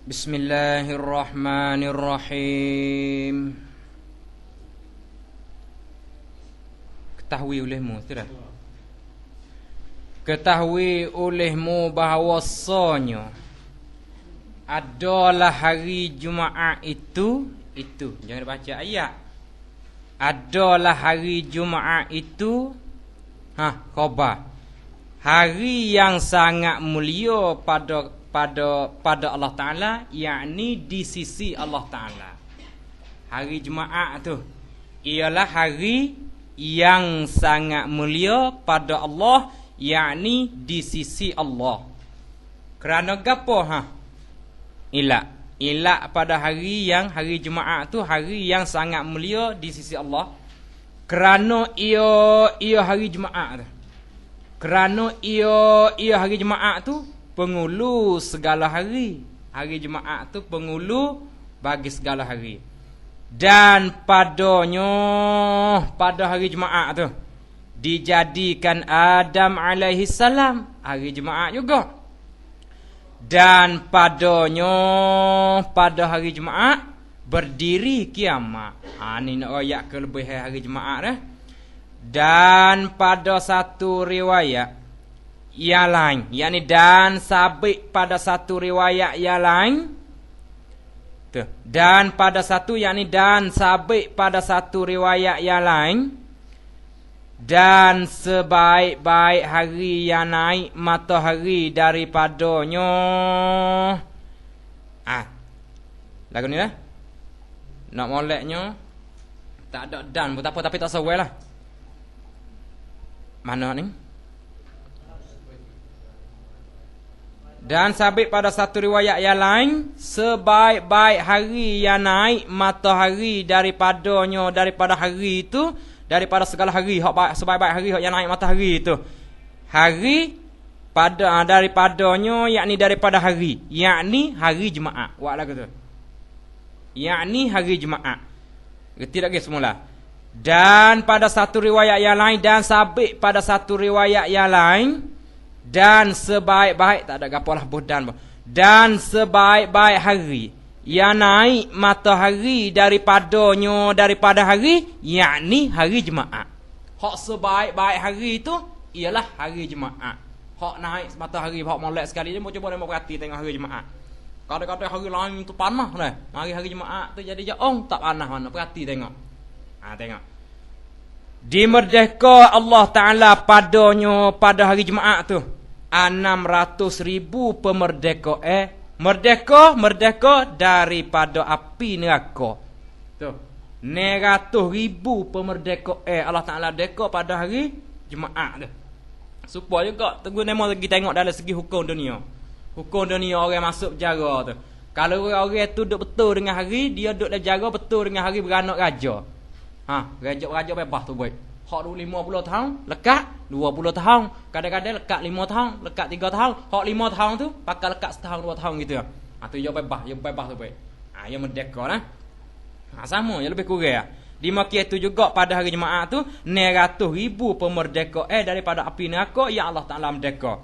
Bismillahirrahmanirrahim. Ketahui olehmu, tidak? Ketahui olehmu bahawasanya adalah hari Jumaat itu jangan baca ayat. Adalah hari Jumaat itu khabar. Hari yang sangat mulia pada Allah Ta'ala, yakni di sisi Allah Ta'ala. Hari Jumaat tu ialah hari yang sangat mulia pada Allah, yakni di sisi Allah. Kerana gapo Ilak pada hari Jumaat tu hari yang sangat mulia di sisi Allah. Kerana ia hari Jumaat tu. Kerana ia hari Jumaat tu pengulu segala hari. Hari Jumaat tu pengulu bagi segala hari. Dan pada hari Jumaat tu dijadikan Adam alaihi salam hari Jumaat juga. Dan pada hari Jumaat berdiri kiamat. Ni nak royak kelebihan hari Jumaat dah. Dan pada satu riwayat yang lain, yakni dan sabit pada satu riwayat yang lain tu, dan pada satu yakni dan sabit pada satu riwayat yang lain, dan sebaik-baik hari yang naik matahari daripadanya. Lagu ni lah nak moleknya tak ada dan pun tak apa, tapi tak sesuai lah. Mana ni? Dan sabit pada satu riwayat yang lain, sebaik-baik hari yang naik matahari daripadanya, daripada hari itu, daripada segala hari, sebaik-baik hari yang naik matahari itu, hari pada daripadanya, yakni daripada hari, yakni hari Jumaat. Buat lagu tu, yakni hari Jumaat. Reti tak ke semula? Dan pada satu riwayat yang lain, dan sabit pada satu riwayat yang lain, dan sebaik-baik, tak ada gapalah bodan. Dan sebaik-baik hari yang naik matahari daripada hari, yakni hari Jumaat. Hak sebaik-baik hari itu ialah hari Jumaat. Hak naik matahari, hak molek sekali dia, cuba dia perhati tengok hari Jumaat. Kadang-kadang hari lain tu panas dah. Hari Jumaat tu jadi jaong tak panas mana. Perhati tengok. Tengok. Di merdeka Allah Ta'ala pada hari Jumaat tu 600,000 pemerdeka merdeka daripada api neraka. Tu 900,000 pemerdeka Allah Ta'ala deka pada hari Jumaat tu. Supaya juga tunggu nemo lagi tengok dalam segi hukum dunia. Hukum dunia orang masuk penjara tu. Kalau orang tu duduk betul dengan hari, dia duduk dalam penjara betul dengan hari beranak raja. Raja bebas tu boy. Hak 50 tahun lekat 20 tahun, kadang-kadang lekat 5 tahun, lekat 3 tahun. Hak 5 tahun tu pakai lekat setahun 2 tahun gitu. Tu dia bebas tu boy. Dia merdeka lah. Sama je lebih kurang. Di Makkah tu juga pada hari Jumaat tu 900,000 pemerdeka daripada api neraka yang Allah Ta'ala merdeka.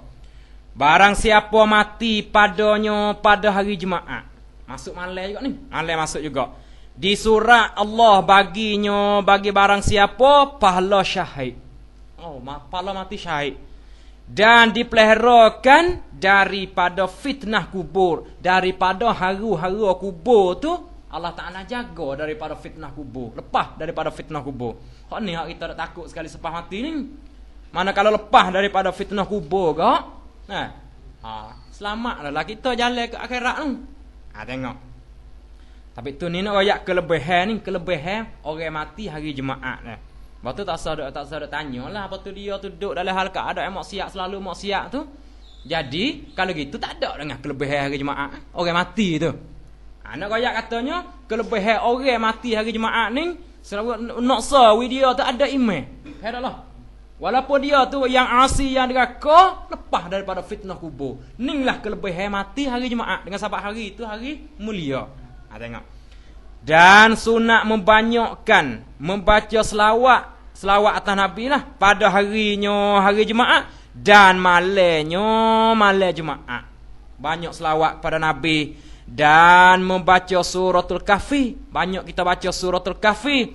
Barang siapa mati padanya pada hari Jumaat, masuk malam juga ni. Malam masuk juga. Di surat Allah bagi barang siapa pahala syahid. Pahala mati syahid. Dan dipeliharakan daripada fitnah kubur, daripada haru-haru kubur tu Allah Ta'ala jaga daripada fitnah kubur. Lepas daripada fitnah kubur. Hak ni hak kita tak takut sekali selepas mati ni. Mana kalau lepas daripada fitnah kubur ke? Selamatlah kita jalan ke akhirat tu. Tengok. Tapi tu ni nak royak kelebihan orang mati hari Jumaat ni. Lepas tu tak sadar tanyalah apa tu dia tu duduk dalam hal keadaan maksiat, selalu maksiat tu. Jadi kalau gitu tak ada dengan kelebihan hari Jumaat orang mati tu. Nak royak katanya kelebihan orang mati hari Jumaat ni selalu nak sawi dia tu ada iman. Hadahlah. Walaupun dia tu yang asi, yang neraka, lepas daripada fitnah kubur. Inilah kelebihan mati hari Jumaat dengan sebab hari itu hari mulia. Tengok. Dan sunat membanyakkan membaca selawat atas Nabi lah pada hari Jumaat dan malam Jumaat. Banyak selawat pada Nabi dan membaca suratul kahfi. Banyak kita baca suratul kahfi.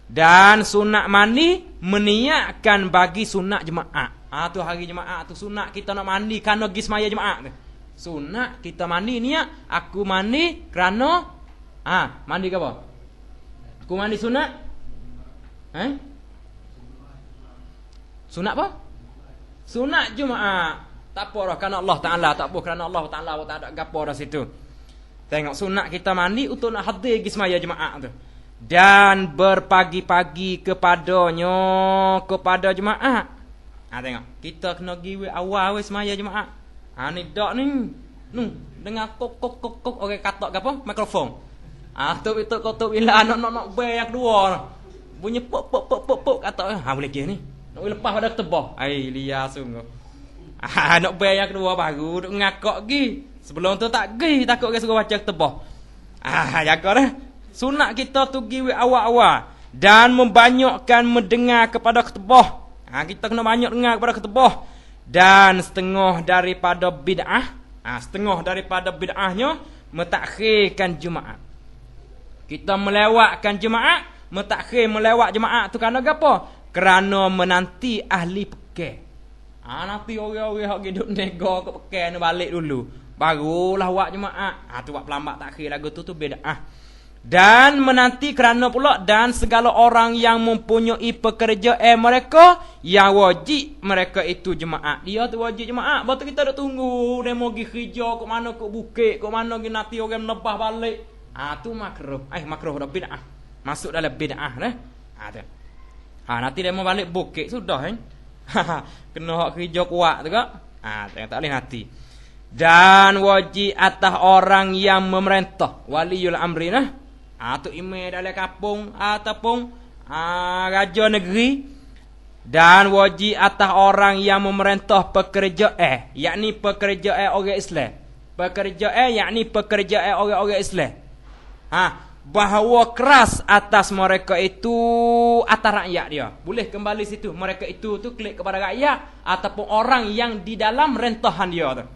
Dan sunat mandi meniatkan bagi sunat jemaah. Tu hari jemaah tu sunat kita nak mandi kerana pergi semaya jemaah tu. Sunat kita mandi niat aku mandi kerana mandi ke apa? Aku mandi sunat? Sunat apa? Sunat jemaah. Tak apa dah kerana Allah Taala, tak apa kerana Allah Taala tak ada gapo dah situ. Tengok sunat kita mandi untuk nak hadir pergi semaya jemaah tu. Dan berpagi-pagi kepada jemaah. Tengok, kita kena pergi awal semaya jemaah. Ni dak ni. Dengar kok orang katak ke apa? Mikrofon. Tu itu kau bila nak bayar kedua. Bunyi pok kata boleh ke ni. Nak lepas pada tebah. Liar sungguh. Nak bayar kedua baru duk ngakak gi. Sebelum tu tak gi, takut ke suruh baca tebah. Jaga dah. Sunat kita tu pergi awal-awal dan membanyakkan mendengar kepada ketebah. Kita kena banyak dengar kepada ketebah. Dan setengah daripada bid'ahnya mentakhirkan Jumaat. Kita melewatkan Jumaat, melewat Jumaat tu kerana apa? Kerana menanti ahli pekai. Nanti orang-orang hak hidup nego ke pekai ni balik dulu. Barulah buat Jumaat. Tu buat pelambat takhir lagu tu bid'ah. Dan menanti kerana pula dan segala orang yang mempunyai pekerjaan mereka yang wajib mereka itu jemaah. Dia tu wajib jemaah. Betul kita dah tunggu dia mau pergi kerja ke mana ke bukit, ke mana pergi nanti orang menebah balik. Tu makruh. Makruh dah bid'ah. Masuk dalam bid'ah dah. Tu. Nanti dia mau balik bukit sudah kan. Kena hak kerja kuat tu kak. Tak boleh nanti. Dan wajib atas orang yang memerintah, waliul amri nah. Tu imam dalam kampung ataupun raja negeri. Dan wajib atas orang yang memerintah pekerjaan, yakni pekerjaan orang Islam. Pekerjaan yakni pekerjaan orang-orang Islam. Bahawa keras atas mereka itu atas rakyat dia. Boleh kembali situ. Mereka itu tu klik kepada rakyat ataupun orang yang di dalam rentahan dia tu.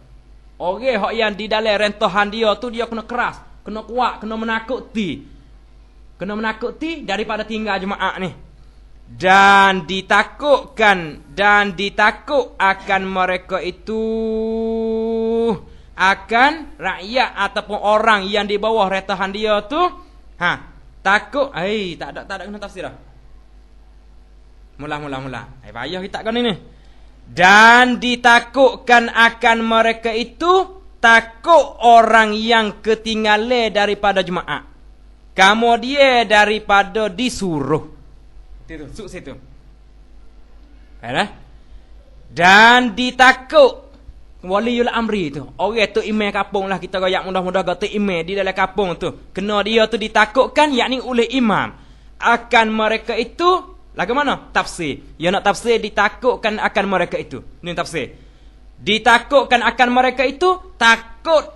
Orang yang di dalam rentahan dia tu dia kena keras, kena kuat, kena menakuti. Kena menakuti daripada tinggal jemaah ni. Dan ditakutkan akan mereka itu akan rakyat ataupun orang yang di bawah rentahan dia tu takut. Tak ada kena tafsir dah. Mula. Payah kita kan ini. Dan ditakutkan akan mereka itu takut orang yang ketinggalan daripada jemaah. Kemudian daripada disuruh. Itu situ. Dan ditakut waliul amri tu. Orang tu imam kampung lah kita royak mudah-mudah kata imam di dalam kampung tu. Kena dia tu ditakutkan yakni oleh imam akan mereka itu. Lagu mana? Tafsir. Ya nak tafsir ditakutkan akan mereka itu. Ini tafsir. Ditakutkan akan mereka itu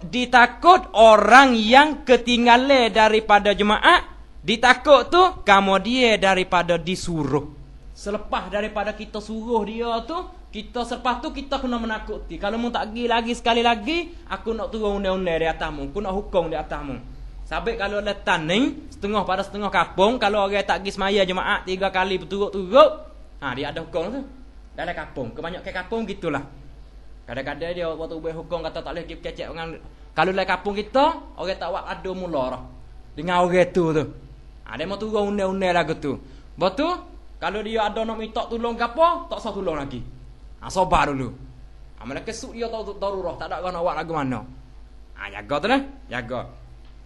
ditakut orang yang ketinggalan daripada jemaah. Ditakut tu kemudian daripada disuruh. Selepas daripada kita suruh dia tu, kita selepas tu kita kena menakuti. Kalau mu tak pergi lagi sekali lagi, aku nak turun undang-undang di atasmu, aku nak hukum di atasmu. Sabit kalau letan ni setengah pada setengah kampung, kalau orang tak pergi semaya jemaah 3 kali berturut-turut, dia ada hukum tu. Dalam kampung, kebanyakan kampung gitulah. Kadang-kadang dia waktu buat hukum kata tak boleh pergi kecek dengan. Kalau dalam kampung kita, orang tak buat adu mula dah. Dengan orang tu. Dia mau turun undang-undang lagu tu. Betul? Kalau dia ada nak minta tolong ke apa, tak usah tolong lagi. Sabar dulu. Mereka suk dia tahu darurah, tak ada nak buat lagu mana. Jaga tu lah. Jaga.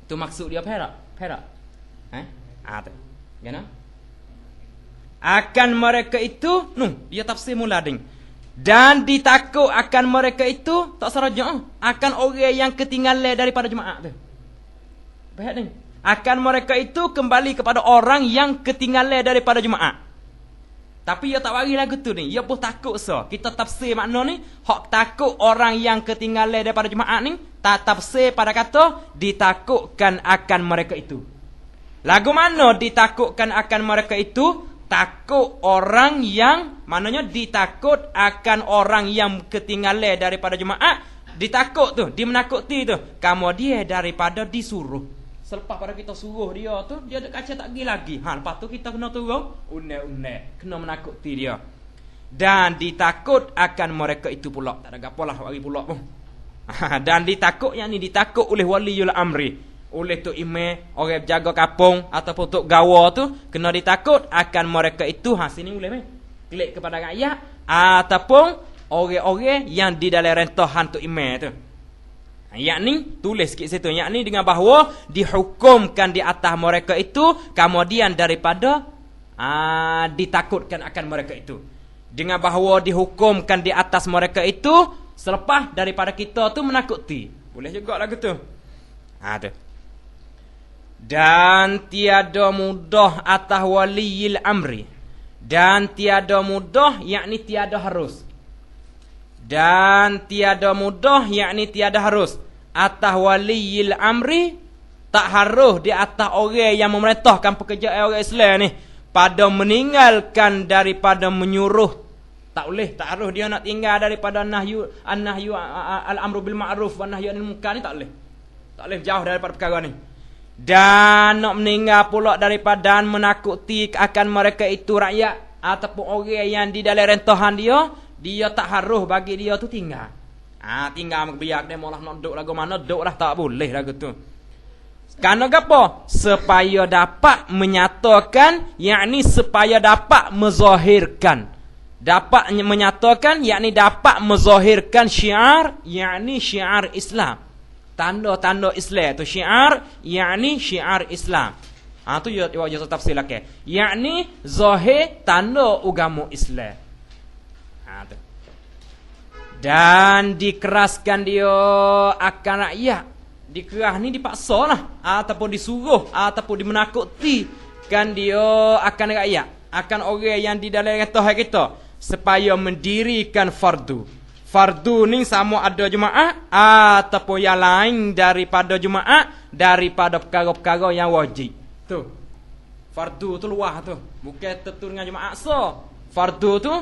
Tu maksud dia perak. Tu. Gana? Akan mereka itu, dia tafsir mula ding. Dan ditakut akan mereka itu tak seraja akan orang yang ketinggalan daripada jemaah tu. Baik ni. Akan mereka itu kembali kepada orang yang ketinggalan daripada jemaah. Tapi dia tak bagi lagu tu ni. Dia pun takut Kita tafsir makna ni, hak takut orang yang ketinggalan daripada jemaah ni, tak tafsir pada kata ditakutkan akan mereka itu. Lagu mana ditakutkan akan mereka itu? Takut orang yang, maknanya ditakut akan orang yang ketinggalan daripada jemaah ditakut tu, dimenakuti tu. Kemudian daripada disuruh. Selepas pada kita suruh dia tu, dia dak kaca tak pergi lagi. Lepas tu kita kena turun, une-une, kena menakuti dia. Dan ditakut akan mereka itu pula. Tak ada gapalah bagi pula pun. Dan ditakut, yang ni ditakut oleh waliul amri, oleh tu imam, orang jaga kampung ataupun tok gawa tu, kena ditakut akan mereka itu. Sini boleh meh. Klik kepada rakyat ataupun orang-orang yang di dalam rentahan tu imam tu. Yakni tulis sikit situ, yakni dengan bahawa dihukumkan di atas mereka itu, kemudian daripada ditakutkan akan mereka itu. Dengan bahawa dihukumkan di atas mereka itu selepas daripada kita tu menakuti. Boleh juga lagu tu. Tu. Dan tiada mudah atas waliyil amri. Dan tiada mudah, yakni tiada harus. Dan tiada mudah, yakni tiada harus atas waliyil amri, tak harus di atas orang yang memerintahkan pekerjaan orang Islam ni pada meninggalkan daripada menyuruh. Tak boleh, tak harus dia nak tinggal daripada nahyu al-amru bil ma'ruf wa nahyu anil munkar ni, tak boleh. Tak boleh jauh daripada perkara ni. Dan nak meninggal pula daripada menakuti akan mereka itu rakyat ataupun orang yang di dalam rentahan dia tak harus bagi dia tu tinggal. Tinggal biar dia malah nak duduk lagu mana duduk lah, tak boleh lagu tu. Kerana apa? Supaya dapat menyatakan, yakni supaya dapat menzahirkan. Dapat menyatakan, yakni dapat menzahirkan syiar, yakni syiar Islam. Tanda-tanda Islam tu syiar, yakni syiar Islam. Tu ya tafsir lagi. Yakni zahir tanda agama Islam. Tu. Dan dikeraskan dia akan rakyat. Dikerah ni dipaksa lah, ataupun disuruh, ataupun dimenakuti kan dia akan rakyat, akan orang yang di dalam Tuhan kita, supaya mendirikan fardu. Fardu ni sama ada jemaah ataupun yang lain daripada jemaah, daripada perkara-perkara yang wajib. Tu. Fardu tu luah tu. Bukan tentu dengan jemaah so. Fardu tu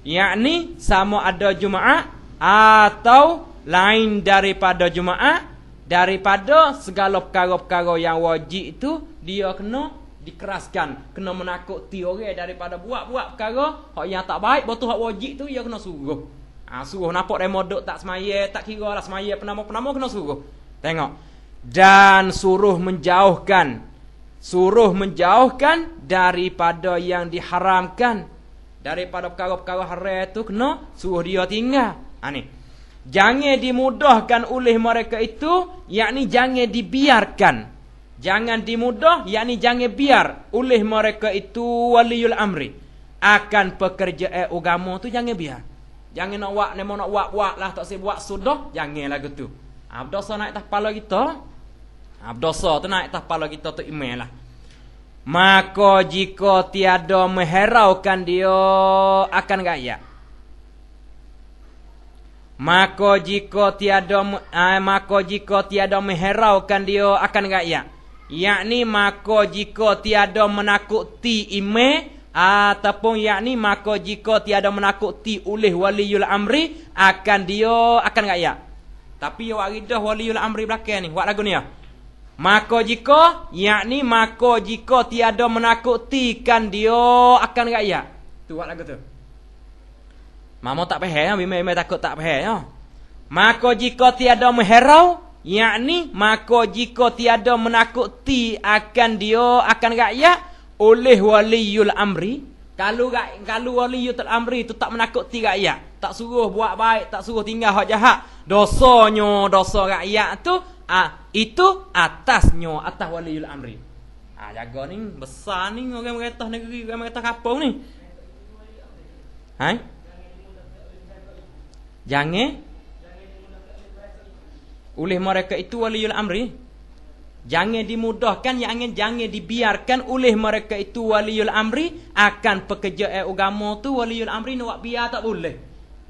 yakni sama ada jemaah atau lain daripada jemaah, daripada segala perkara-perkara yang wajib itu dia kena dikeraskan, kena menakuti orang daripada buat-buat perkara hak yang tak baik, betul hak wajib tu dia kena suruh. Suruh nampak demo duk tak semaya, tak kira lah semaya penama-penama kena suruh. Tengok. Dan suruh menjauhkan daripada yang diharamkan, daripada perkara-perkara haram tu kena suruh dia tinggal. Ni. Jangan dimudahkan oleh mereka itu, yakni jangan dibiarkan. Jangan dimudah, yakni jangan biar oleh mereka itu waliul amri akan pekerjaan agama tu, jangan biar. Jangan nak buat, nemo nak buat lah, tak buat sudah, janganlah gitu. Dosa naik atas kepala kita. Dosa tu naik atas kepala kita tu email lah. Maka jika tiada mengheraukan dia akan gaya. Maka jika tiada mengheraukan dia akan gaya. Yakni maka jika tiada menakuti email, ataupun yakni maka jika tiada menakuti oleh waliul amri akan dia akan gaya. Tapi awak ridah waliul amri belakang ni, buat lagu ni ya. Maka jika, yakni maka jika tiada menakutikan dia akan gaya. Tu buat lagu tu. Mama tak faham, bima takut tak faham ya. Maka jika tiada mengherau, yakni maka jika tiada menakuti akan dia akan gaya oleh waliul amri. Kalau waliul amri itu tak menakuti rakyat, tak suruh buat baik, tak suruh tinggal hak jahat, dosanya dosa rakyat tu, itu atasnya, atas waliul amri. Jaga ni besar ni orang merintah negeri, orang merintah kampung ni. Jangan oleh mereka itu waliul amri. Jangan dimudahkan, jangan dibiarkan oleh mereka itu waliul amri akan pekerjaan agama tu. Waliul amri nak biar tak boleh.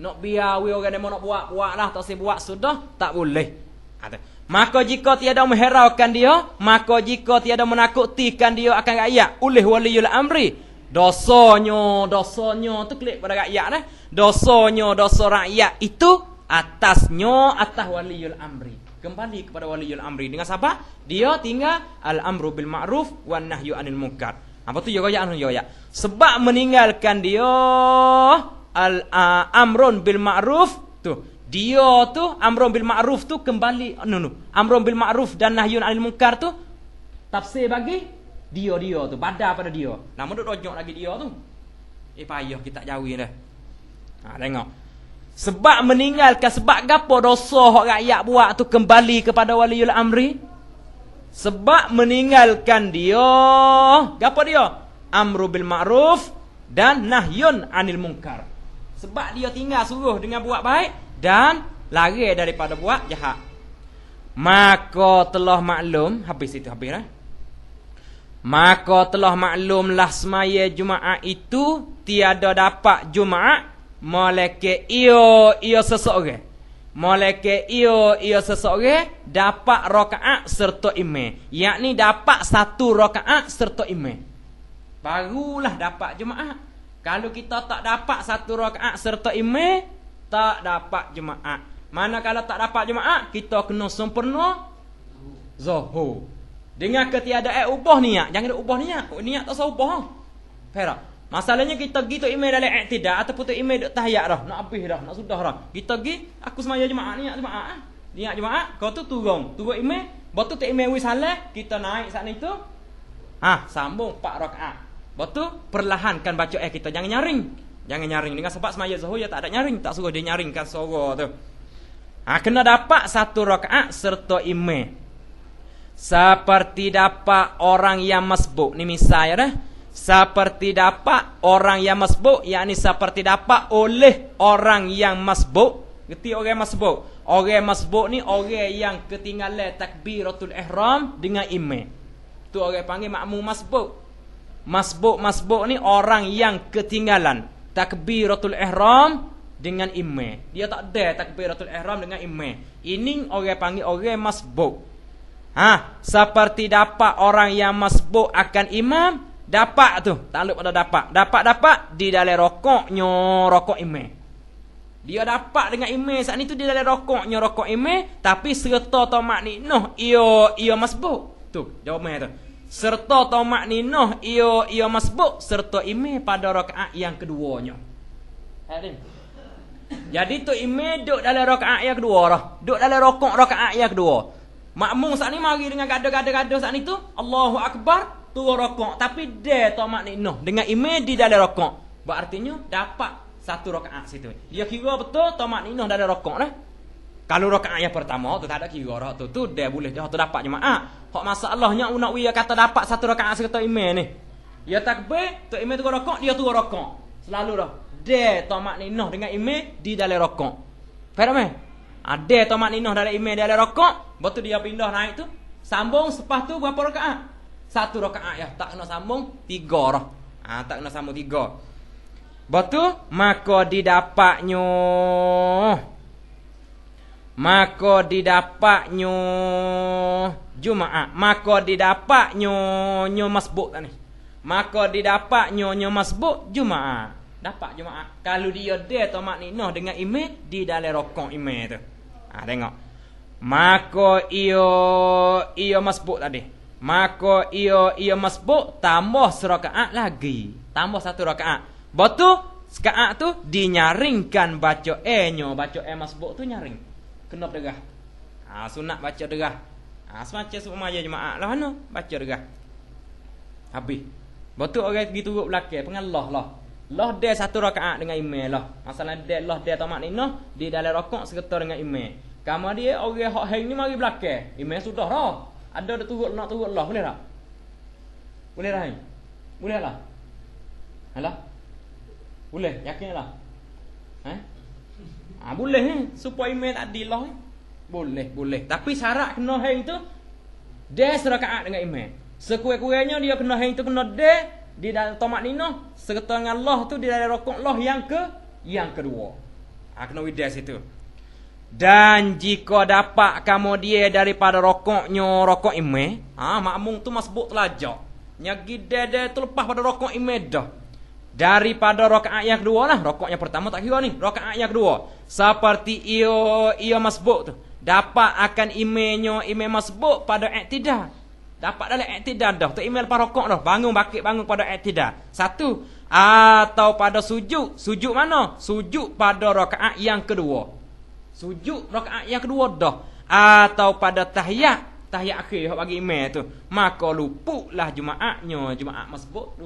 Nak biar orang demo nak buat lah, tak buat sudah tak boleh. Maka jika tiada mengheraukan dia, maka jika tiada menakutikan dia akan rakyat oleh waliul amri, dosanya tu klik pada rakyat dah. Dosanya dosa rakyat itu atasnya atas waliyul amri. Kembali kepada waliyul amri dengan siapa? Dia tinggal al-amru bil ma'ruf wan nahyu anil munkar. Apa tu yo ya anu yo ya. Sebab meninggalkan dia al-amrun bil ma'ruf tu. Dia tu amrun bil ma'ruf tu kembali amrun bil ma'ruf dan nahyun anil munkar tu tafsir bagi dia tu pada dia. Nama duk rojok lagi dia tu. Payah kita jauhin dah. Tengok. Sebab meninggalkan sebab gapo dosa hak rakyat buat tu kembali kepada waliul amri? Sebab meninggalkan dia gapo dia? Amru bil ma'ruf dan nahyun anil munkar. Sebab dia tinggal suruh dengan buat baik dan lari daripada buat jahat. Maka telah maklum habis dah. Maka telah maklumlah semaya Jumaat itu tiada dapat Jumaat malaikat ia seseorang. Malaikat ia seseorang dapat rakaat serta imam. Yakni dapat 1 rakaat serta imam. Barulah dapat Jumaat. Kalau kita tak dapat 1 rakaat serta imam, tak dapat Jumaat. Mana kalau tak dapat Jumaat, kita kena sempurna zuhur. Dengan ketiadaan ubah niat. Jangan ada ubah niat. Niat tak usah ubah. Faham? Masalahnya kita pergi tu email dalam i'tidal ataupun tu email duk tahiyat dah, nak habis dah, nak sudah dah. Kita pergi aku semaya Jumaat niat Jumaat. Niat Jumaat, kau tu turun email, betul tu email wis salah, kita naik saat itu. Sambung 4 rakaat. Betul perlahankan baca kita, jangan nyaring. Jangan nyaring dengan sebab semaya zuhur ya tak ada nyaring, tak suruh dia nyaringkan suara tu. Kena dapat 1 rakaat serta email. Seperti dapat orang yang masbuk. Ni misal ya dah. Seperti dapat orang yang masbuk, yakni seperti dapat oleh orang yang masbuk. Gerti orang masbuk? Orang masbuk ni orang yang ketinggalan takbiratul ihram dengan imam. Tu orang panggil makmum masbuk. Masbuk ni orang yang ketinggalan takbiratul ihram dengan imam. Dia tak ada takbiratul ihram dengan imam. Ini orang panggil orang masbuk. Seperti dapat orang yang masbuk akan imam. Dapat tu, takluk pada dapat. Dapat di dalam rokoknya rokok imam. Dia dapat dengan imam saat ni tu di dalam rokoknya rokok imam, tapi serta tamak ninah ia masbuk. Tu jawapannya tu. Serta tamak ninah ia masbuk serta imam pada rakaat yang keduanya. Jadi tu imam duduk dalam rakaat yang kedua dah. Duduk dalam rokok rakaat yang kedua. Makmum saat ni mari dengan gada-gada saat ni tu Allahu Akbar turun rokok, tapi dia tamak ninah dengan imam di dalam rokok. Berartinya dapat 1 rakaat situ. Dia kira betul tamak ninah dalam rokok dah. Kalau rakaat yang pertama tu tak ada kira dah tu dia boleh dia tu dapat jemaah. Hak masalahnya nak dia kata dapat 1 rakaat serta imam ni. Dia takbir, tu imam turun rokok, dia turun rokok. Selalu dah. Dia tamak ninah dengan imam di dalam rokok. Faham tak? Ada tamak ninah dalam imam dalam rokok, betul dia pindah naik tu, sambung lepas tu berapa rakaat? 1 rakaat ya, tak kena sambung 3 dah. Tak kena sambung 3. Betul? Maka didapatnya Jumaat. Maka didapatnya masbuk tak ni. Maka didapatnya masbuk Jumaat. Dapat Jumaat. Kalau dia tamak ninah dengan imam di dalam rokok imam tu. Tengok. Maka ia masbuk tadi. Maka ia masbuk tambah serakaat lagi. Tambah 1 rakaat. Betul? Sekaat tu dinyaringkan baca baca masbuk tu nyaring. Kena derah. Sunat baca derah. Semacam semaya jemaah lah mana baca derah. Habis. Betul orang pergi turut belakang pengalah lah. Lah dia 1 rakaat dengan imam lah. Masalah dia tamak ninah di dalam rokok serta dengan imam. Kamu dia orang hak hang ni mari belakang. Imam sudah dah. Ada turut nak turut lah, boleh tak? Boleh dah. Boleh lah. Alah. Boleh, yakinlah. Boleh supaya imam tak adil lah. Boleh. Tapi syarat kena hang tu dia serakaat dengan imam. Sekurang-kurangnya dia kena hang tu kena dia di dalam tamak ninah serta dengan Allah tu di dalam rokok Allah yang kedua. Kena widah situ. Dan jika dapat kamu dia daripada rokoknya rokok imam, makmum tu masbuk telajak. Nyagi dia tu lepas pada rokok imam dah. Daripada rakaat yang kedua lah, rakaat yang pertama tak kira ni, rakaat yang kedua. Seperti ia masbuk tu. Dapat akan imamnya imam masbuk pada i'tidal. Dapat dalam i'tidal dah. Tu imam lepas rakaat dah. Bangun pada i'tidal. Satu. Atau pada sujud. Sujud mana? Sujud pada rakaat yang kedua. Sujud rakaat yang kedua dah. Atau pada tahiyat akhir hak bagi imam tu. Maka luputlah jemaahnya, jemaah masbuk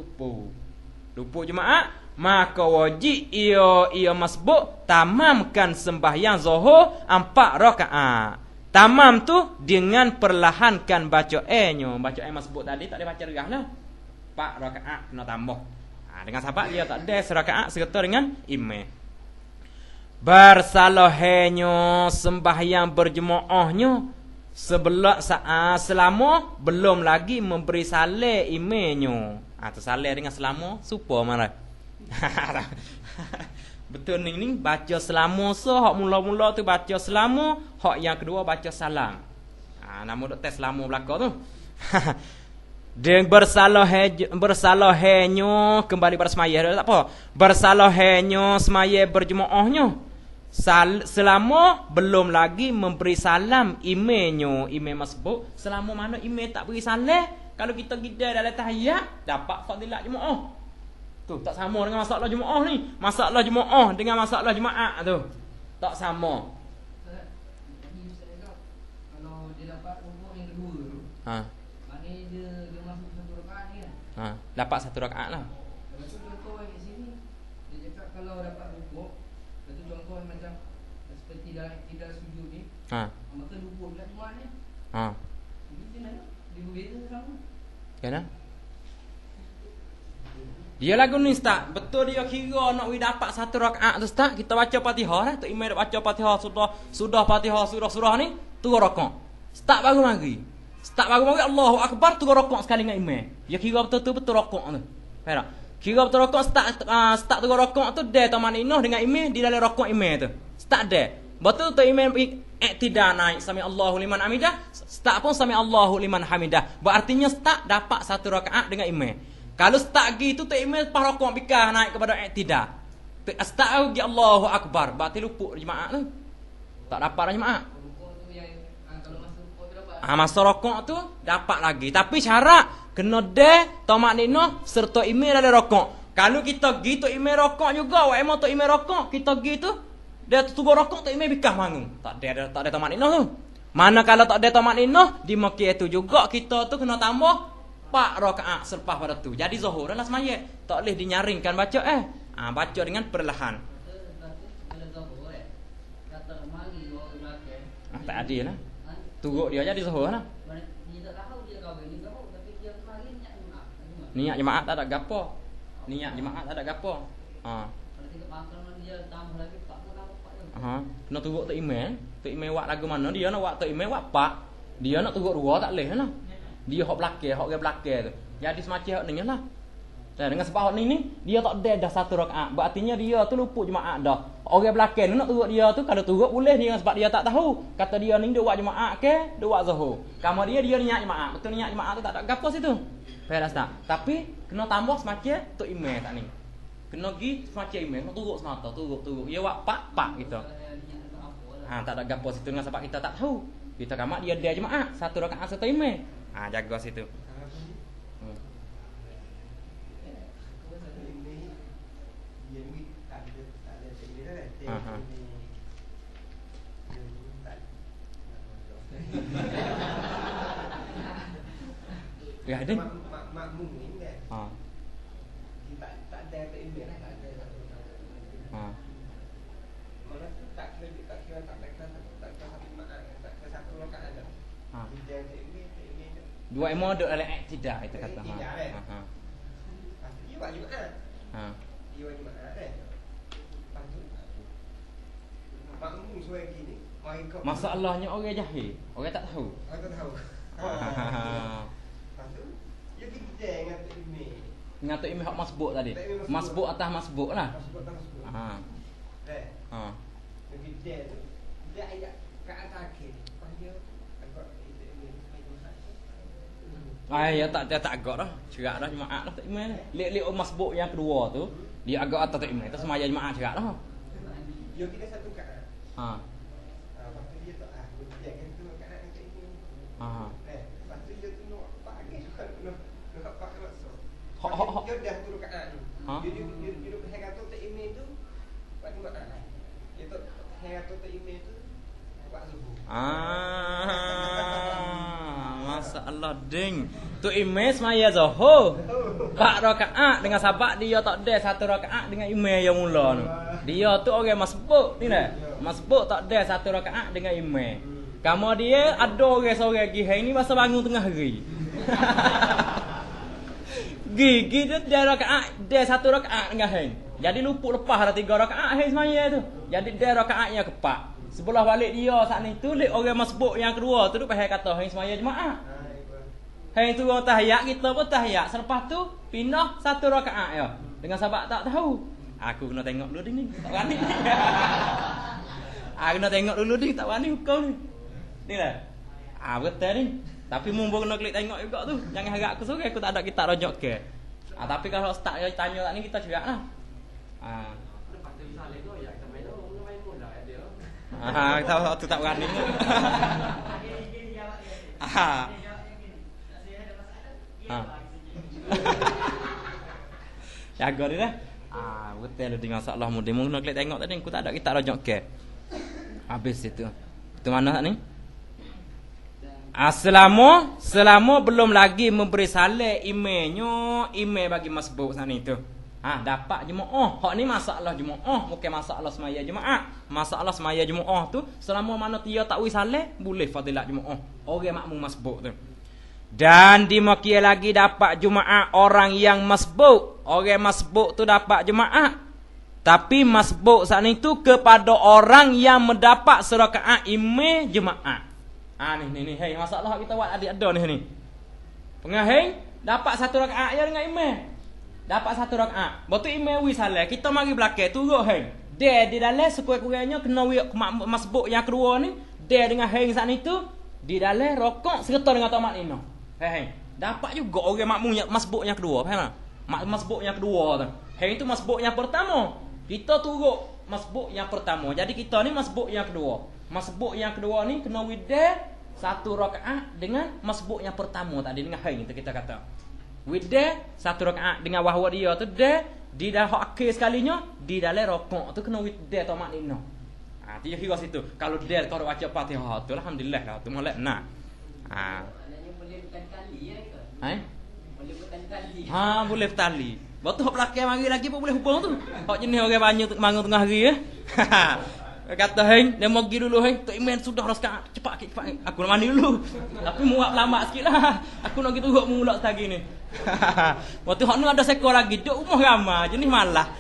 luput jemaah, maka wajib ia masbuk tamamkan sembahyang zuhur 4 rakaat. Tamam tu dengan perlahankan bacaannya. Bacaan masbuk tadi tak ada baca regah lah. 4 rakaat kena tambah. Dengan sahabat dia tak ada serakaat serta dengan imam. Bersalahnya sembahyang berjemaahnya selama belum lagi memberi salam imamnya. Tu salam dengan selama supa marah. Betul ni baca selama hak mula-mula tu baca selama, hak yang kedua baca salam. Nama dok tes selama belaka tu. Dengan bersalahnya kembali pada semaya tak apa. Bersalahnya semaya berjemaahnya selama belum lagi memberi salam imamnya, imam masbuk. Selama mana imam tak beri salam, kalau kita gidai dalam tahiyat dapat fadilat jemaah. Tu tak sama dengan masalah jemaah ni. Masalah jemaah dengan masalah jemaah tu tak sama. Kalau dia dapat rukuk yang kedua tu, maknanya dia masuk satu rakaat ni kan? Dapat satu rakaat lah. Lepas tu contoh kat sini, dia cakap kalau dapat rukuk, lepas tu contoh macam seperti dalam tidak sujud ni, maka rukuk pula jemaah ni. Jadi dia nak dia berbeza sama. Kenapa? Dia lagu ni Ustaz. Betul dia kira nak dapat satu rakaat tu Ustaz. Kita baca Fatihah lah. Tok Imam baca Fatihah sudah Fatihah surah ni 3 rakaat. Start baru mari. Allahu Akbar 3 rakaat sekali dengan imam. Dia kira betul rakaat tu. Faham tak? Kira betul rakaat start 3 rakaat tu dia tamanninah dengan imam di dalam rakaat imam tu. Start dia. Betul tu imam i'tidal naik sami Allahu liman hamidah. Start pun sami Allahu liman hamidah. Berartinya start dapat satu rakaat dengan imam. Kalau start gitu tu imam pas rakaat bikah naik kepada i'tidal. Start lagi Allahu Akbar, berarti luput jemaah tu. Tak dapat jemaah. Rukuk tu yang kalau masuk rukuk tu dapat. Masa rakaat tu dapat lagi. Tapi syarat kena de tamakninah serta imam dalam rakaat. Kalau kita gitu imam rakaat juga, wak emang tu imam rakaat, kita gitu dia tunggu rakaat tu imam bikah bangun. Tak ada tamakninah tu. Mana kalau tak ada tamakninah di makiyah tu juga kita tu kena tambah 4 rakaat selepas pada tu. Jadi zuhur dah semaya. Tak boleh dinyaringkan baca baca dengan perlahan. Tak adil lah. Turut dia jadi zuhur lah. Niat jemaah tak ada gapo. Kena turut tu imam. Tu imam wak lagu mana dia nak wak tu imam wak pak. Dia nak turut 2 tak boleh lah. Dia hok belakang tu. Jadi semacam hok ni lah. Dengan sebab hok ni dia tak ada dah satu rakaat. Berartinya dia tu luput jemaah dah. Orang belakang nak turut dia tu kalau turut boleh dia sebab dia tak tahu. Kata dia ni dia buat jemaah ke, dia buat zuhur. Kamu dia niat jemaah. Betul niat jemaah tu tak ada gapo situ. Faham tak? Tapi kena tambah semacam tu imam tak ni. Kena gi semacam imam, kena turut semata, turut. Dia buat pak gitu. Tak ada gapo situ dengan sebab kita tak tahu. Kita kamak dia jemaah satu rakaat satu imam. Jaga situ. Ya ada. Makmum ni kan. Tak ada imam lah, tak ada. Mana tak kira tak satu mak, tak satu rakaat dah. Dia dua emo duk dalam i'tidal kita kata. Dia buat jemaah. Dia buat jemaah kan. Makmum suai gini. Masalahnya orang jahil, orang tak tahu. Orang tak tahu. Dia kita dengan tu imam. Dengan tu imam hak masbuk tadi. Masbuk atas masbuk lah. Masbuk atas masbuk. Dia kita tu. Dia ayat kat atas akhir. Lepas dia agak Ya tak agak dah. Cerak dah jemaah dah tak imam. Lihat masbuk yang kedua tu, dia agak atas tak imam. Tu semaya jemaah cerak dah. Yo kita satu kat. Waktu dia tu dia kan tu kat nak cek ini. Lepas tu dia tu nak pagi juga nak pakai masuk. Dia dah turun kat tu. Dia duduk hang tu tak imam tu. Buat jemaah. Dia tu hang tu tak imam tu. Buat zuhur. Masalah ding. Tu imam semaya zuhur. 4 rakaat dengan sahabat dia tak ada 1 rakaat dengan imam yang mula tu. Dia tu orang masbuk ni dah. Masbuk tak ada 1 rakaat dengan imam. Kamu dia ada orang seorang gihang ni masa bangun tengah hari. Gigi dia rakaat, dia 1 rakaat dengan hang. Jadi luput lepas dah 3 rakaat hang semaya tu. Jadi dia rakaat yang keempat. Sebelah balik dia saat ni tu lek orang masbuk yang kedua tu duk pasal kata hang semaya jemaah. Hang tu orang tahiyat kita pun tahiyat. Selepas tu pindah 1 rakaat ya. Dengan sahabat tak tahu. Aku kena tengok dulu ni. Tak berani. Aku kena tengok dulu ni, tak berani hukum ni. Ni lah. Betul ni. Tapi mumpung kena klik tengok juga tu. Jangan harap aku sorang aku tak ada kitab rojok ke. Tapi kalau start tanya tak ni kita cerak lah. Lepas tu misalnya tu ya kita main bola dia. Kita tu tak berani. Jaga dia dah. Betul dengan masalah mudah mungkin klik tengok tadi aku tak ada kitab rojok ke. Habis itu. Itu mana ni? Selama belum lagi memberi salat imamnya, imam bagi masbuk sana itu. Dapat jemaah. Hak ni masalah jemaah, bukan masalah semaya jemaah. Masalah semaya jemaah tu selama mana dia tak wi salat, boleh fadilat jemaah. Orang makmum masbuk tu. Dan dimakia lagi dapat jemaah orang yang masbuk. Orang masbuk tu dapat jemaah. Tapi masbuk saat itu kepada orang yang mendapat serakaat imam jemaah. Ni hey, masalah kita buat adik ada ni. Pengahing dapat 1 rakaat ya dengan imam. Dapat 1 rakaat. Betul imam wi salat, kita mari belakang turun hang. Dia di dalam sekurang-kurangnya kena wi masbuk yang kedua ni, dia dengan hang saat itu di dalam rokok serta dengan tamat nino. Hang. Dapat juga orang makmum yang masbuk yang kedua, faham tak? Masbuk yang kedua tu. Hang itu masbuk yang pertama. Kita turun masbuk yang pertama. Jadi kita ni masbuk yang kedua. Masbuk yang kedua ni kena wida 1 rakaat dengan masbuk yang pertama tadi dengan hang itu kita kata. Wida 1 rakaat dengan wahwa dia tu dia di dah akhir sekalinya di dalam rokok tu kena wida tamat nino. Dia kira situ. Kalau dia kalau baca Fatihah tu alhamdulillah lah tu molek nak. Maknanya boleh berkali-kali ya ke? Boleh berkali-kali. Boleh berkali. Betul belakang mari lagi pun boleh hubung tu. Hak jenis orang banyak bangun tengah hari ya. Kata hang, dia mau pergi dulu hang. Tok Iman sudah dah sekarang. Cepat. Aku nak mandi dulu. Tapi muak lambat sikitlah. Aku nak pergi turut mula setagi ni. Waktu hak ni ada seekor lagi. Duk rumah ramai. Jenis malah.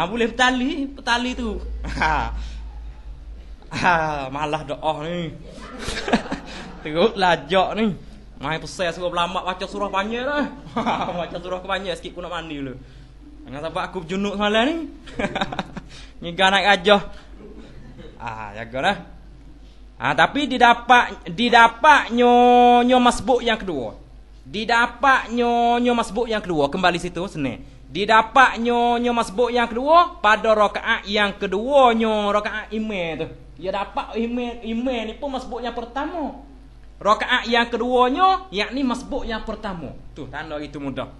Boleh petali tu. Malah doa ni. Teruk lajak ni. Mai pesai suruh lambat baca surah panjang dah. Baca surah panjang sikit aku nak mandi dulu. Jangan sampai aku berjunuk semalam ni. Nyiga naik gajah. Jagalah. Tapi didapat nyo masbuk yang kedua. Didapat nyo masbuk yang kedua. Kembali situ senang. Didapat nyo masbuk yang kedua pada rakaat yang kedua nyo rakaat imam tu. Dia dapat imam ni pun masbuk yang pertama. Rakaat yang keduanya yakni masbuk yang pertama. Tu tanda itu mudah.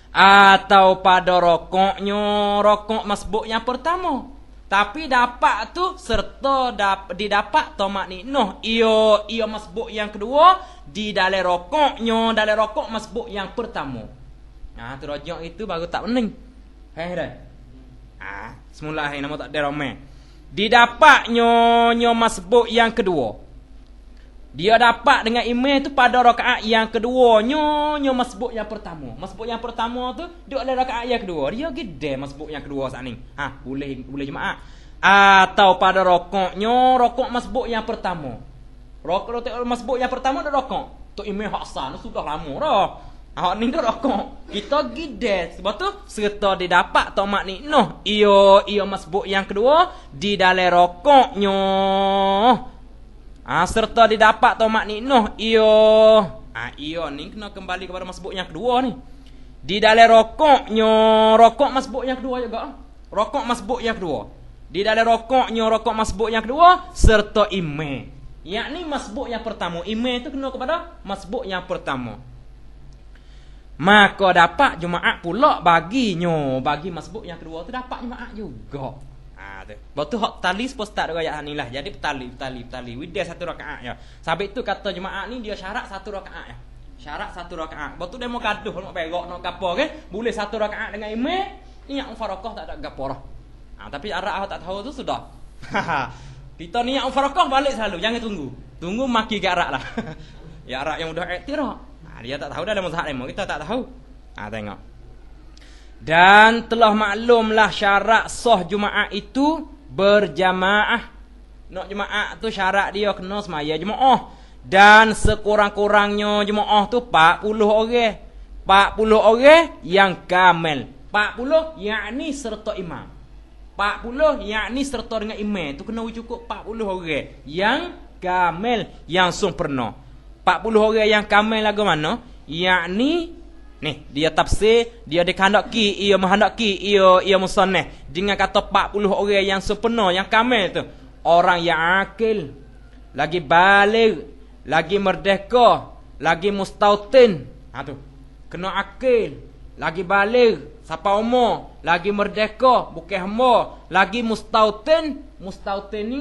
Atau pada rokok masbuk yang pertama. Tapi dapat tu serta didapat tamat nino. Ia masbuk yang kedua di dalam rokok masbuk yang pertama. Tu rojak itu baru tak pening. Dah. Semula nama tak ada ramai. Didapat nyo masbuk yang kedua. Dia dapat dengan imam tu pada rakaat yang kedua nyo masbuk yang pertama. Masbuk yang pertama tu duduk dalam rakaat yang kedua. Dia gede masbuk yang kedua saat ni. Boleh jemaah. Atau pada rokok masbuk yang pertama. Rokok masbuk yang pertama dah rokok. Tu imam haksan sudah lama dah. Hak ni dah rokok. Kita gede sebab tu serta didapat tamat ni. Ia masbuk yang kedua di dalam rokoknya. Serta didapat tamat ni ia Iya ni kena kembali kepada masbuk yang kedua ni. Di dalam rokok masbuk yang kedua juga. Rokok masbuk yang kedua. Di dalam rokok masbuk yang kedua serta imam. Yakni masbuk yang pertama. Imam itu kena kepada masbuk yang pertama. Maka dapat jemaah pula bagi masbuk yang kedua tu dapat jemaah juga. Tu. Lepas tu hak tali supaya start ayat ni lah. Jadi tali. Widya 1 rakaat ya. Sabit tu kata jemaah ni dia syarat 1 rakaat ya. Syarat 1 rakaat. Lepas tu dia mau gaduh nak perak nak gapo ke? Boleh 1 rakaat dengan imam, niat mufarakah tak ada gapo dah. Tapi arah tak tahu tu sudah. Kita niat mufarakah balik selalu, jangan tunggu. Tunggu maki ke arak lah. Ya arak yang udah iktiraf. Dia tak tahu dah dalam mazhab demo, kita tak tahu. Tengok. Dan telah maklumlah syarat sah Jumaat itu berjamaah. Nak Jumaat tu syarat dia kena semaya jemaah. Dan sekurang-kurangnya jemaah tu 40 orang. 40 orang yang kamil. 40 yakni serta imam. 40 yakni serta dengan imam. Tu kena cukup 40 orang yang kamil yang sempurna. 40 orang yang kamil lagu mana? Yakni ni dia tafsir, dia dikehendaki, ia menghendaki, ia musannaf dengan kata 40 orang yang sempurna, yang kamil tu. Orang yang akil, lagi baligh, lagi merdeka, lagi mustautin. Tu. Kena akil, lagi baligh, siapa umur, lagi merdeka, bukan hamba, lagi mustautin. Mustautin ni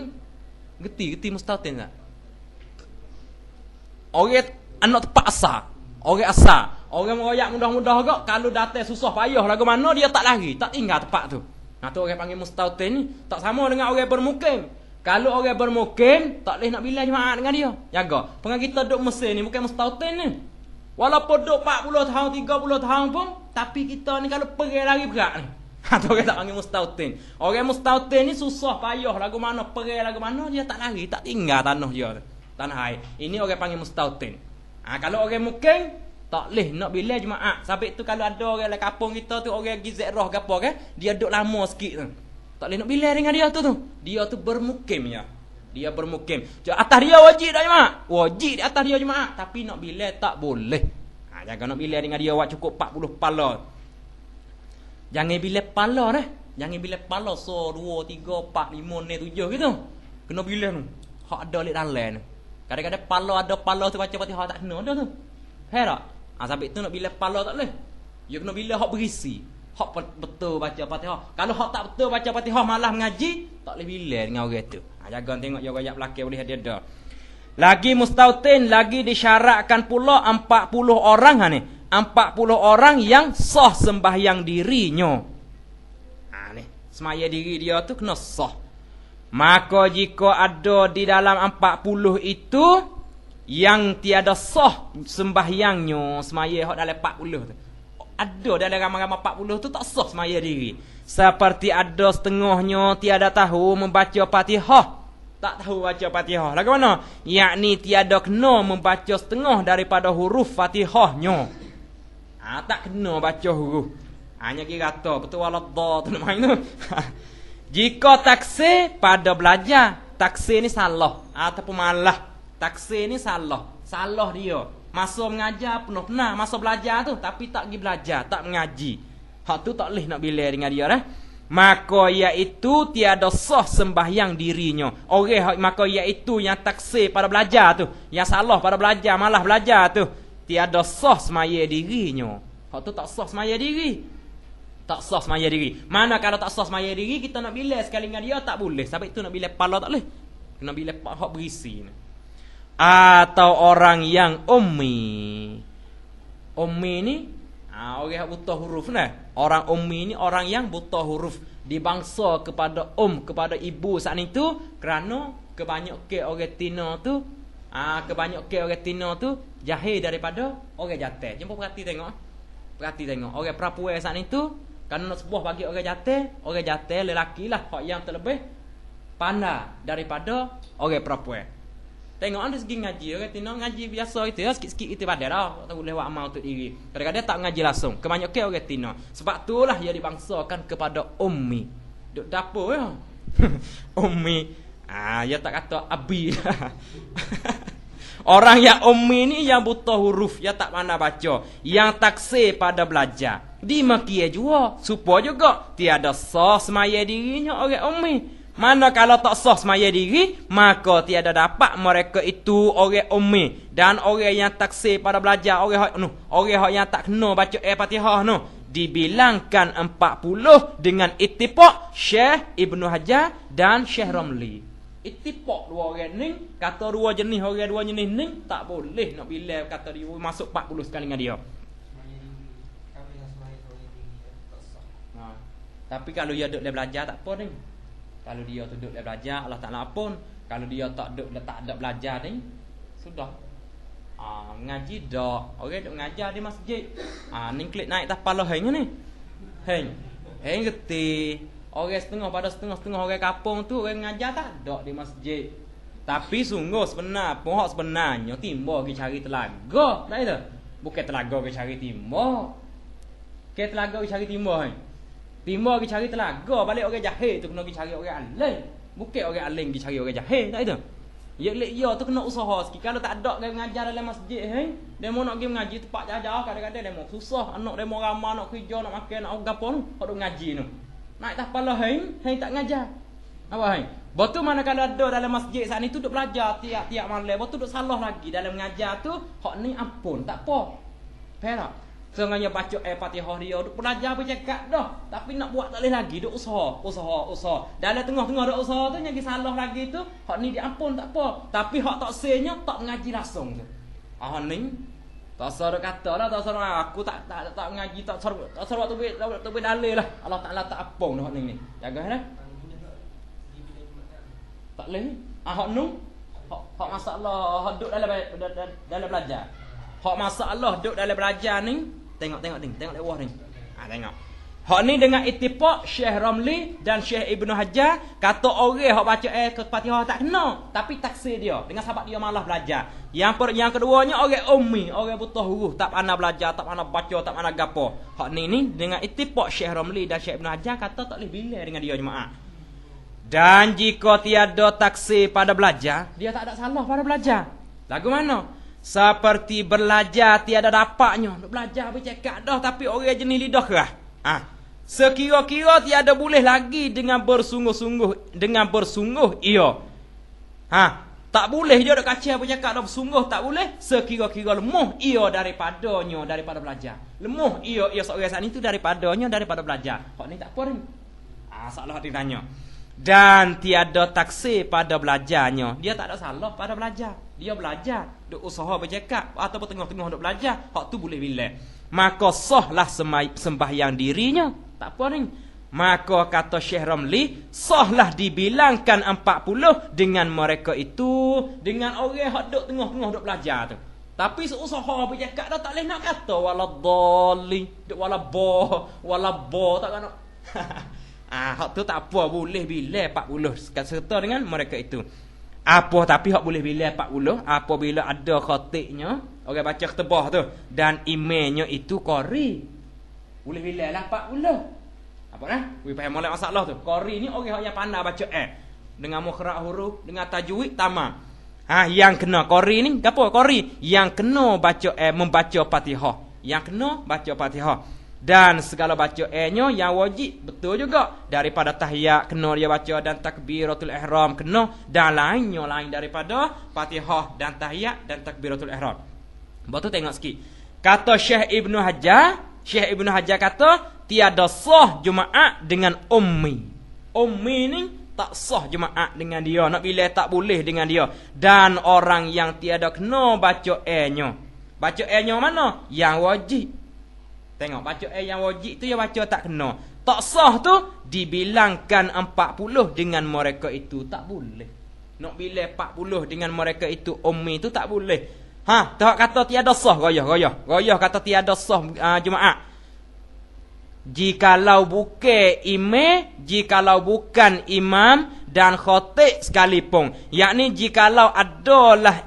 geti mustautin tak? Orang anak tepat asal. Orang asal. Orang meroyak mudah-mudah agak kalau datang susah payah lagu mana dia tak lari, tak tinggal tempat tu. Tu orang panggil mustautin ni tak sama dengan orang bermukim. Kalau orang bermukim tak boleh nak bila jemaah dengan dia. Jaga. Pengen kita duduk Mesir ni bukan mustautin ni. Walaupun duduk 40 tahun, 30 tahun pun, tapi kita ni kalau pergi lari berat ni. Tu orang tak panggil mustautin. Orang mustautin ni susah payah lagu mana, pergi lagu mana dia tak lari, tak tinggal tanah dia tu. Tanah air. Ini orang panggil mustautin. Kalau orang mukim tak leh nak bila jemaah. Sebab tu kalau ada orang dalam kampung kita tu orang gizek roh gapo kan, dia duduk lama sikit tu. Tak leh nak bila dengan dia tu. Dia tu bermukim ya. Dia bermukim. Atas dia wajib dah jemaah. Wajib di atas dia jemaah, tapi nak bila tak boleh. Jangan nak bila dengan dia awak cukup 40 pala. Jangan bila pala dah. Jangan bila pala so 2 3 4 5 6 7 gitu. Kena bila tu. Hak ada lek dalam. Kadang-kadang ada pala tu baca Fatihah tak kena dah tu. Herak. Sampai tu nak bila pala tak boleh. Dia kena bila hak berisi. Hak betul baca Fatihah. Kalau hak tak betul baca Fatihah malah mengaji, tak boleh bila dengan orang tu. Jaga tengok jaga ayat belakang boleh dia ada. Lagi mustautin, lagi disyaratkan pula 40 orang ni. 40 orang yang sah sembahyang dirinya. Ni, semaya diri dia tu kena sah. Maka jika ada di dalam 40 itu yang tiada sah sembahyangnya, semaya hak dalam 40 tu. Ada dalam ramai-ramai 40 tu tak sah semaya diri. Seperti ada setengahnya tiada tahu membaca Fatihah. Tak tahu baca Fatihah. Lagu mana? Yakni tiada kena membaca setengah daripada huruf Fatihahnya. Tak kena baca huruf. Hanya kira kata betul waladha tu nak main tu. Jika taksir pada belajar, taksir ni salah ataupun malah. Taksir ni salah dia. Masa mengajar pernah masa belajar tu tapi tak pergi belajar, tak mengaji. Hak tu tak boleh nak bila dengan dia dah. Maka iaitu tiada sah sembahyang dirinya. Maka iaitu yang taksir pada belajar tu, yang salah pada belajar malah belajar tu, tiada sah semaya dirinya. Hak tu tak sah semaya diri. Tak sah semaya diri. Mana kalau tak sah semaya diri, kita nak bila sekali dengan dia tak boleh. Sebab itu nak bila pala tak boleh. Kena bila hak berisi ni. Atau orang yang ummi. Ummi ni orang yang buta huruf nah. Orang ummi ni orang yang buta huruf. Dibangsa kepada kepada ibu saat itu kerana kebanyakan orang Tino tu kebanyakan orang Tino tu jahil daripada orang jantan. Jumpa perhati tengok. Perhati tengok. Orang perempuan saat itu kerana nak sebuah bagi orang jantan lelaki lah hak yang terlebih pandai daripada orang perempuan. Tengok ada segi ngaji, orang Tino ngaji biasa itu ya, sikit-sikit itu pada dah. Tak boleh buat amal untuk diri. Kadang-kadang tak ngaji langsung. Kebanyakan orang Tino. Sebab itulah dia dibangsakan kepada ummi. Duk dapur ya. Ummi. Dia tak kata abi dah. Orang yang ummi ni yang buta huruf, yang tak pandai baca, yang taksir pada belajar. Dimakia juga, supaya juga tiada sah semaya dirinya orang ummi. Mana kalau tak sah semaya diri, maka tiada dapat mereka itu orang ummi dan orang yang taksir pada belajar, orang yang tak kena baca Fatihah dibilangkan 40 dengan ittifaq Syekh Ibnu Hajar dan Syekh Ramli. Ittifaq dua orang ni, kata dua jenis orang dua jenis ni tak boleh nak bila kata dia masuk 40 sekali dengan dia. Tapi kalau dia duduk belajar tak apa ni. Kalau dia duduk belajar Allah Taala pun. Kalau dia tak ada belajar ni sudah. Ngaji dak. Orang duk ngajar di masjid. Ni klik naik atas kepala hang ni. Hang geti. Orang setengah pada setengah orang kampung tu orang ngajar tak ada di masjid. Tapi sungguh sebenar, pohon sebenarnya timba pergi cari telaga. Tak itu? Bukan telaga pergi cari timba. Ke telaga pergi cari timba hang. Timba pergi cari telaga, balik orang jahil tu kena pergi cari orang alim. Bukan orang alim pergi cari orang jahil, tak itu? Ya tu kena usaha sikit. Kalau tak ada orang mengajar dalam masjid, demo nak pergi mengaji tempat jauh-jauh kadang-kadang demo susah, anak demo ramai nak kerja, nak makan, nak gapo tu, hok ngaji tu. Naik atas kepala hang tak ngajar. Apa hang? Betul mana kalau ada dalam masjid saat ni tu duk belajar tiap malam, betul duk salah lagi dalam mengajar tu, hok ni ampun, tak apa. Perak. Sengaja baca Fatihah dia duk belajar bercakap dah, tapi nak buat tak boleh lagi, duk usaha. Dalam tengah-tengah duk usaha tu nyagi salah lagi tu, hak ni diampun tak apa. Tapi hak tak senya tak mengaji langsung tu. Ni tak suruh kata lah, tak suruh aku tak mengaji, tak suruh waktu dalil lah. Allah Taala tak ampun hak ni. Jaga lah. Tak boleh. Hak nu hak masalah duk dalam belajar. Hak masalah duk dalam belajar ni Tengok lewah ni. Tengok. Hak ni dengan ittifaq Syekh Ramli dan Syekh Ibnu Hajar kata orang hak baca Fatihah tak kena, tapi taksir dia dengan sebab dia malas belajar. Yang keduanya orang ummi, orang buta huruf, tak pandai belajar, tak pandai baca, tak pandai gapo. Hak ni dengan ittifaq Syekh Ramli dan Syekh Ibnu Hajar kata tak boleh bila dengan dia jemaah. Dan jika tiada taksir pada belajar, dia tak ada salah pada belajar. Lagu mana? Seperti belajar tiada dapatnya. Belajar bercakap dah tapi orang jenis lidah kerah. Sekira-kira tiada boleh lagi dengan bersungguh-sungguh ia. Tak boleh dia dak kacau bercakap dah bersungguh tak boleh. Sekira-kira lemah ia daripada belajar. Lemah ia seorang saat itu daripada belajar. Hak ni tak apa ni. Salah ditanya. Dan tiada taksir pada belajarnya. Dia tak ada salah pada belajar. Dia belajar, duk usaha bercakap ataupun tengah-tengah duk belajar, hak tu boleh bila. Maka sahlah sembahyang dirinya. Tak apa ni. Maka kata Syekh Ramli, sahlah dibilangkan 40 dengan mereka itu, dengan orang hak duk tengah-tengah duk belajar tu. Tapi seusaha bercakap dah tak boleh nak kata waladhalli, duk walabo tak kena. Hak tu tak apa, boleh bila 40 serta dengan mereka itu. Apa tapi hak boleh bila 40 apabila ada khatibnya, orang baca ketebah tu dan imamnya itu qari. Boleh bila lah 40. Apa dah? Faham molek masalah tu. Qari ni orang yang pandai baca dengan mukhraj huruf, dengan tajwid tamam. Yang kena qari ni apa? Qari yang kena baca membaca Fatihah. Yang kena baca Fatihah. Dan segala baca nya yang wajib betul juga daripada tahiyat kena dia baca dan takbiratul ihram kena dan lainnya lain daripada Fatihah dan tahiyat dan takbiratul ihram. Betul tengok sikit. Kata Syekh Ibnu Hajar kata tiada sah Jumaat dengan ummi. Ummi ni tak sah Jumaat dengan dia, nak bila tak boleh dengan dia. Dan orang yang tiada kena baca nya. Baca nya mana? Yang wajib. Tengok baca yang wajib tu yang baca tak kena. Tak sah tu dibilangkan 40 dengan mereka itu tak boleh. Nak bila 40 dengan mereka itu ummi tu tak boleh. Tak kata tiada sah goyah kata tiada sah Jumaat. Jikalau bukan imam dan khatib sekalipun. Yakni jikalau adalah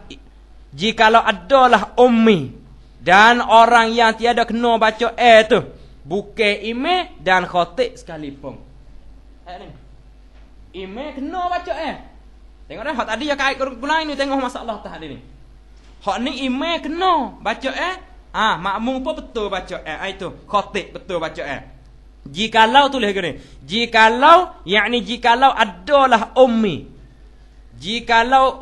ummi dan orang yang tiada kena baca tu bukan imam dan khatib sekalipun. Imam kena baca Tengok dah hak tadi yang kait guna ini tengok masalah tadi ni. Hak ni imam kena baca makmum pun betul baca itu khatib betul baca Jikalau tulis gini, jikalau adalah ummi. Jikalau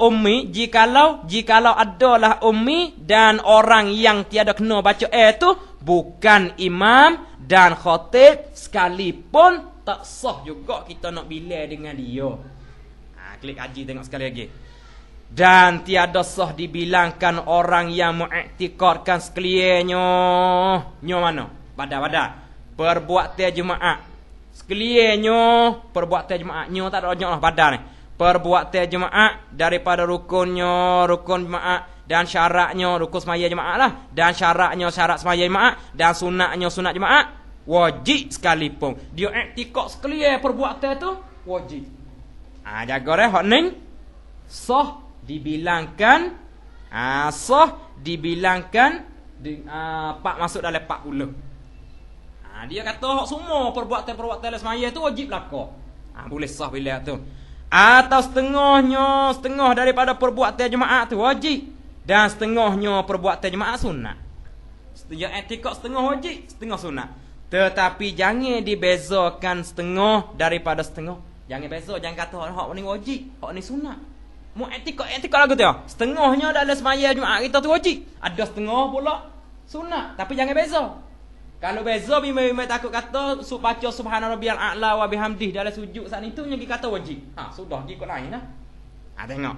adalah ummi dan orang yang tiada kena baca itu bukan imam dan khatib sekalipun tak sah juga kita nak bilai dengan dia. Klik haji tengok sekali lagi. Dan tiada sah dibilangkan orang yang mengiktikadkan sekaliannya. Nyo mana? Pada perbuatan jemaah. Sekaliannya perbuatan jemaah. Nyo tak ada nyo lah pada ni. Perbuatan jemaah daripada rukun jemaah dan syaratnya rukun semaya jemaah lah, dan syaratnya syarat semaya jemaah dan sunatnya sunat jemaah wajib sekalipun dia iktikad sekalian perbuatan tu wajib. Jaga dah hak ni sah dibilangkan pak masuk dalam 40. Dia kata hak semua perbuatan semaya tu wajib lakon. Boleh sah bila tu. Atau setengah daripada perbuatan jemaah tu wajib dan setengahnya perbuatan jemaah sunat. Dia etikad setengah wajib, setengah sunat. Tetapi jangan dibezakan setengah daripada setengah. Jangan beza, jangan kata hak ni wajib, hak ni sunat. Mu etikad lagu tu. Setengahnya dalam semaya jemaah kita tu wajib, ada setengah pula sunat. Tapi jangan beza. Kalau beza bima takut kata baca subhanarabbiyal a'la wa bihamdih dalam sujud saat itu yang kita kata wajib. Sudah ikut lain lah. Tengok.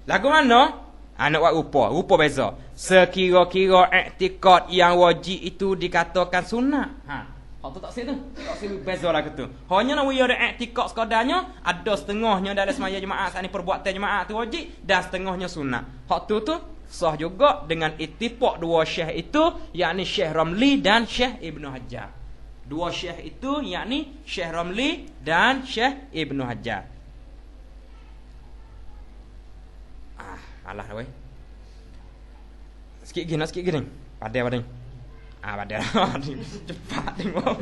Lagu mana? Nak buat rupa beza. Sekira-kira iktikad yang wajib itu dikatakan sunat. Hak tu tak sih tu. Tak sih beza lagu tu. Hanya nak ada iktikad sekadarnya, ada setengahnya dalam semaya jemaah saat ni perbuatan jemaah tu wajib dan setengahnya sunat. Hak tu sah juga dengan ittifaq dua syekh itu, yakni Syekh Ramli dan Syekh Ibnu Hajar. Dua syekh itu yakni Syekh Ramli dan Syekh Ibnu Hajar. Alah weh. Sikit gini. Padai. Padai. Cepat tengok.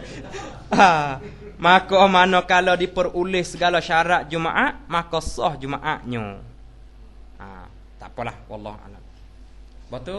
Maka manakala diperoleh segala syarat Jumaat, maka sah Jumaatnya. Tak apalah, wallahu a'lam. Lepas tu